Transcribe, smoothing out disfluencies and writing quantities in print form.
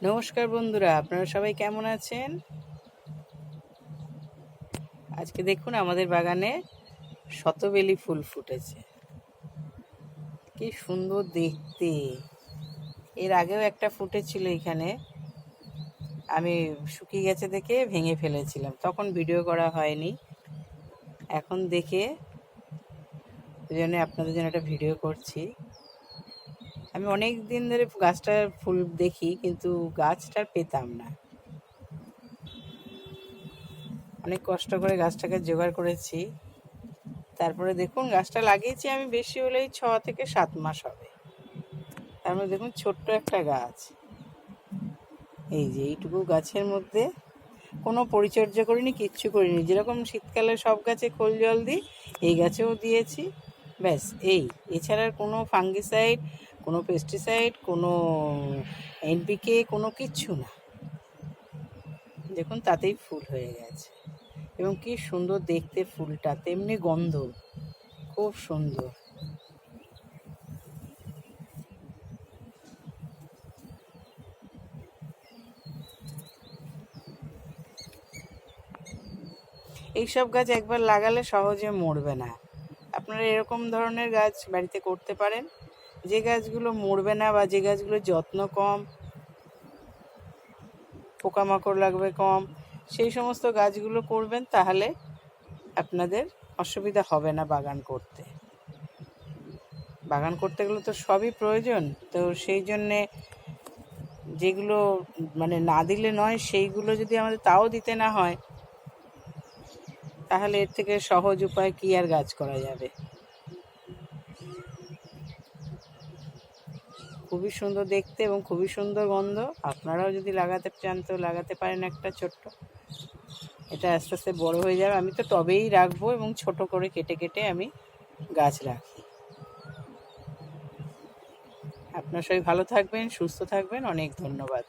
নমস্কার বন্ধুরা, আপনারা সবাই কেমন আছেন? আজকে দেখুন আমাদের বাগানে শতবেলি ফুল ফুটেছে। কি সুন্দর দেখতে। এর আগেও একটা ফুটেছিল এখানে, আমি শুকিয়ে গেছে দেখে ভেঙে ফেলেছিলাম, তখন ভিডিও করা হয়নি। এখন দেখে ওই জন্য আপনাদের জন্য একটা ভিডিও করছি। আমি অনেক দিন ধরে গাছটার ফুল দেখি, কিন্তু গাছটার পেতাম না। অনেক কষ্ট করে গাছটাকে জোগাড় করেছি। তারপরে দেখুন গাছটা লাগিয়েছি আমি বেশি হলেই 6 থেকে 7 মাস হবে। তারপরে দেখুন ছোট্ট একটা গাছ, এই যে এইটুকু গাছের মধ্যে কোনো পরিচর্যা করিনি, কিচ্ছু করিনি। যেরকম শীতকালে সব গাছে খোল জল দিই, এই গাছেও দিয়েছি, ব্যাস এই। এছাড়া আর কোনো ফাঙ্গিসাইড, কোনো পেস্টিসাইড, কোনো এনপিকে, কোনো কিচ্ছু না। দেখুন তাতেই ফুল হয়ে গেছে, এবং কি সুন্দর দেখতে ফুলটা, তেমনি গন্ধ খুব সুন্দর। এইসব গাছ একবার লাগালে সহজে মরবে না। আপনারা এরকম ধরনের গাছ বাড়িতে করতে পারেন, যে গাছগুলো মরবে না বা যে গাছগুলো যত্ন কম, পোকামাকড় লাগবে কম, সেই সমস্ত গাছগুলো করবেন, তাহলে আপনাদের অসুবিধা হবে না বাগান করতে। বাগান করতে গেলে তো সবই প্রয়োজন, তো সেই জন্যে যেগুলো মানে না দিলে নয়, সেইগুলো যদি আমাদের তাও দিতে না হয়, তাহলে এর থেকে সহজ উপায় কি আর গাছ করা যাবে। খুবই সুন্দর দেখতে এবং খুবই সুন্দর গন্ধ। আপনারাও যদি লাগাতে চান তো লাগাতে পারেন একটা ছোট্ট। এটা আস্তে আস্তে বড় হয়ে যাবে। আমি তো টবেই রাখবো এবং ছোট করে কেটে কেটে আমি গাছ রাখি। আপনারা সবাই ভালো থাকবেন, সুস্থ থাকবেন। অনেক ধন্যবাদ।